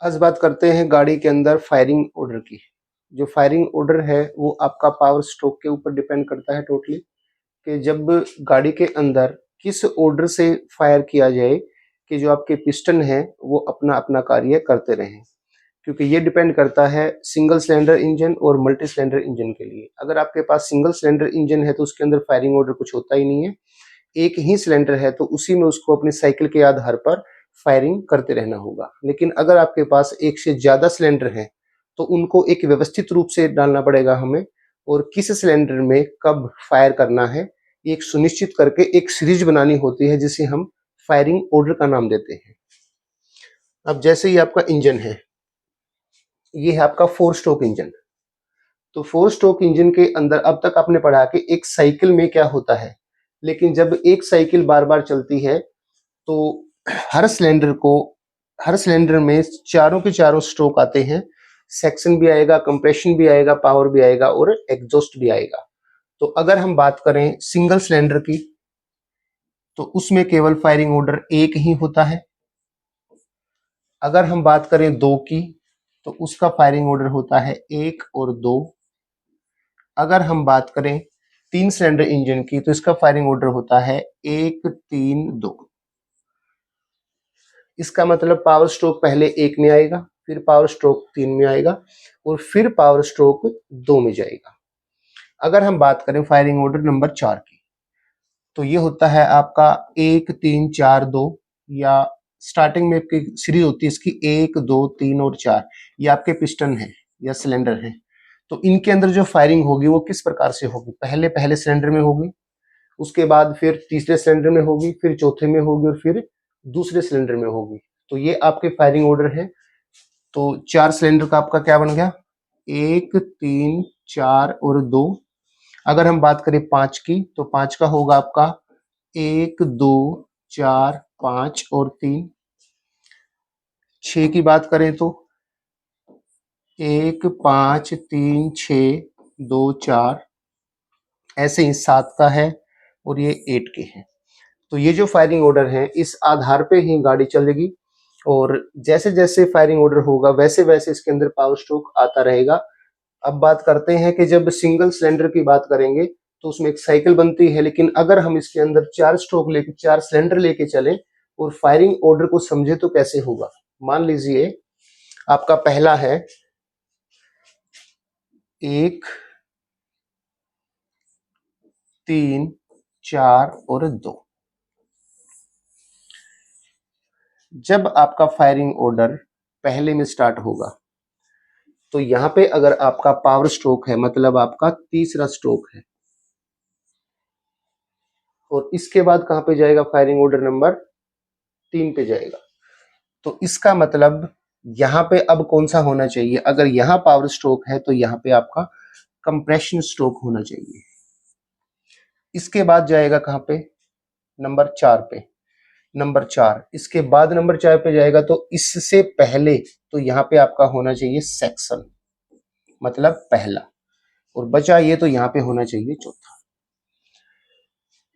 आज बात करते हैं गाड़ी के अंदर फायरिंग ऑर्डर की। जो फायरिंग ऑर्डर है वो आपका पावर स्ट्रोक के ऊपर डिपेंड करता है टोटली, कि जब गाड़ी के अंदर किस ऑर्डर से फायर किया जाए कि जो आपके पिस्टन है वो अपना अपना कार्य करते रहें। क्योंकि ये डिपेंड करता है सिंगल सिलेंडर इंजन और मल्टी सिलेंडर इंजन के लिए। अगर आपके पास सिंगल सिलेंडर इंजन है तो उसके अंदर फायरिंग ऑर्डर कुछ होता ही नहीं है। एक ही सिलेंडर है तो उसी में उसको अपनी साइकिल के आधार पर फायरिंग करते रहना होगा। लेकिन अगर आपके पास एक से ज़्यादा सिलेंडर हैं तो उनको एक व्यवस्थित रूप से डालना पड़ेगा हमें, और किस सिलेंडर में कब फायर करना है एक सुनिश्चित करके एक सीरीज बनानी होती है जिसे हम फायरिंग ऑर्डर का नाम देते हैं। अब जैसे ही आपका इंजन है, ये है आपका 4 स्ट्रोक इंजन। तो 4 स्ट्रोक इंजन के अंदर अब तक आपने पढ़ा कि एक साइकिल में क्या होता है, लेकिन जब एक साइकिल बार बार चलती है तो हर सिलेंडर को हर सिलेंडर में चारों के चारों स्ट्रोक आते हैं। सेक्शन भी आएगा, कंप्रेशन भी आएगा, पावर भी आएगा और एग्जॉस्ट भी आएगा। तो अगर हम बात करें सिंगल सिलेंडर की तो उसमें केवल फायरिंग ऑर्डर एक ही होता है। अगर हम बात करें दो की तो उसका फायरिंग ऑर्डर होता है 1 और 2। अगर हम बात करें 3 सिलेंडर इंजन की तो इसका फायरिंग ऑर्डर होता है 1 3 2। इसका मतलब पावर स्ट्रोक पहले 1 में आएगा, फिर पावर स्ट्रोक 3 में आएगा और फिर पावर स्ट्रोक 2 में जाएगा। अगर हम बात करें फायरिंग ऑर्डर नंबर 4 की तो ये होता है आपका 1 3 4 2, या स्टार्टिंग में आपकी सीरीज होती है इसकी 1 2 3 और 4। ये आपके पिस्टन है या सिलेंडर है। तो इनके अंदर जो फायरिंग होगी वो किस प्रकार से होगी, पहले पहले सिलेंडर में होगी, उसके बाद फिर तीसरे सिलेंडर में होगी, फिर चौथे में होगी और फिर दूसरे सिलेंडर में होगी। तो ये आपके फायरिंग ऑर्डर है। तो 4 सिलेंडर का आपका क्या बन गया, 1 3 4 और 2। अगर हम बात करें 5 की तो 5 का होगा आपका 1 2 4 5 और 3। 6 की बात करें तो 1 5 3 6 2 4। ऐसे ही 7 का है और ये 8 के हैं। तो ये जो फायरिंग ऑर्डर है इस आधार पे ही गाड़ी चलेगी, और जैसे जैसे फायरिंग ऑर्डर होगा वैसे वैसे इसके अंदर पावर स्ट्रोक आता रहेगा। अब बात करते हैं कि जब सिंगल सिलेंडर की बात करेंगे तो उसमें एक साइकिल बनती है, लेकिन अगर हम इसके अंदर 4 स्ट्रोक लेके 4 सिलेंडर लेके चले और फायरिंग ऑर्डर को समझे तो कैसे होगा। मान लीजिए आपका पहला है 1 3 4 और 2। जब आपका फायरिंग ऑर्डर पहले में स्टार्ट होगा तो यहाँ पे अगर आपका पावर स्ट्रोक है मतलब आपका तीसरा स्ट्रोक है, और इसके बाद कहाँ पे जाएगा, फायरिंग ऑर्डर नंबर 3 पे जाएगा। तो इसका मतलब यहाँ पे अब कौन सा होना चाहिए, अगर यहाँ पावर स्ट्रोक है तो यहाँ पे आपका कंप्रेशन स्ट्रोक होना चाहिए। इसके बाद जाएगा कहाँ पे, नंबर 4 पे। नंबर 4 इसके बाद नंबर 4 पे जाएगा तो इससे पहले तो यहाँ पे आपका होना चाहिए सेक्शन, मतलब पहला, और बचा ये तो यहाँ पे होना चाहिए चौथा।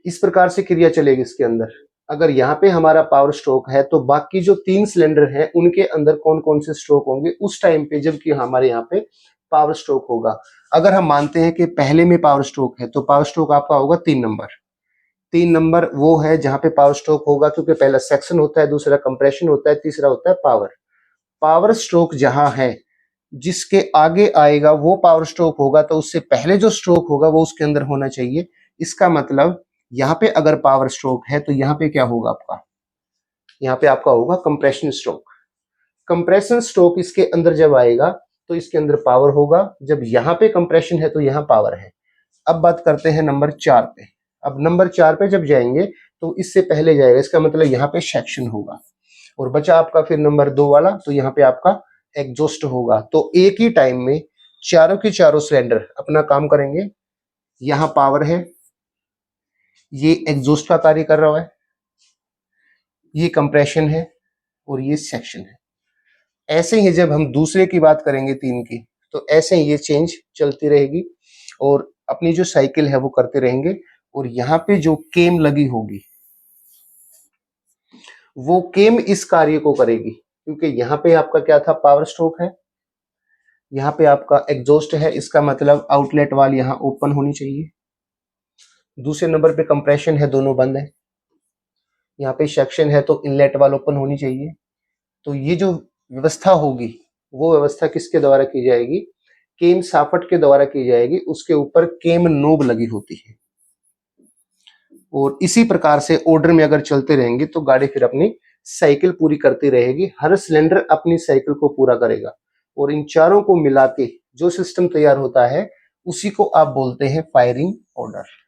इस प्रकार से क्रिया चलेगी इसके अंदर। अगर यहाँ पे हमारा पावर स्ट्रोक है तो बाकी जो 3 सिलेंडर हैं उनके अंदर कौन कौन से स्ट्रोक होंगे उस टाइम पे जबकि हमारे यहाँ पे पावर स्ट्रोक होगा। अगर हम मानते हैं कि पहले में पावर स्ट्रोक है तो पावर स्ट्रोक आपका होगा 3 नंबर। 3 नंबर वो है जहाँ पे पावर स्ट्रोक होगा, क्योंकि पहला सेक्शन होता है, दूसरा कंप्रेशन होता है, तीसरा होता है पावर। पावर स्ट्रोक जहाँ है जिसके आगे आएगा वो पावर स्ट्रोक होगा, तो उससे पहले जो स्ट्रोक होगा वो उसके अंदर होना चाहिए। इसका मतलब यहाँ पे अगर पावर स्ट्रोक है तो यहाँ पे क्या होगा आपका, यहाँ पे आपका होगा कंप्रेशन स्ट्रोक। कंप्रेशन स्ट्रोक इसके अंदर जब आएगा तो इसके अंदर पावर होगा, जब यहाँ पे कंप्रेशन है तो यहाँ पावर है। अब बात करते हैं नंबर 4 पे। अब नंबर 4 पे जब जाएंगे तो इससे पहले जाएगा, इसका मतलब यहाँ पे सेक्शन होगा, और बचा आपका फिर नंबर 2 वाला, तो यहाँ पे आपका एग्जॉस्ट होगा। तो एक ही टाइम में चारों के चारों सिलेंडर अपना काम करेंगे। यहाँ पावर है, ये एग्जॉस्ट का कार्य कर रहा है, ये कंप्रेशन है और ये सेक्शन है। ऐसे ही जब हम दूसरे की बात करेंगे 3 की तो ऐसे ही ये चेंज चलती रहेगी और अपनी जो साइकिल है वो करते रहेंगे। और यहाँ पे जो केम लगी होगी वो केम इस कार्य को करेगी। क्योंकि यहाँ पे आपका क्या था, पावर स्ट्रोक है, यहाँ पे आपका एग्जॉस्ट है, इसका मतलब आउटलेट वाल यहाँ ओपन होनी चाहिए। दूसरे नंबर पे कंप्रेशन है, दोनों बंद है। यहाँ पे सक्शन है तो इनलेट वाल ओपन होनी चाहिए। तो ये जो व्यवस्था होगी वो व्यवस्था किसके द्वारा की जाएगी, केम साफट के द्वारा की जाएगी। उसके ऊपर केम नोब लगी होती है और इसी प्रकार से ऑर्डर में अगर चलते रहेंगे तो गाड़ी फिर अपनी साइकिल पूरी करती रहेगी। हर सिलेंडर अपनी साइकिल को पूरा करेगा और इन चारों को मिला के जो सिस्टम तैयार होता है उसी को आप बोलते हैं फायरिंग ऑर्डर।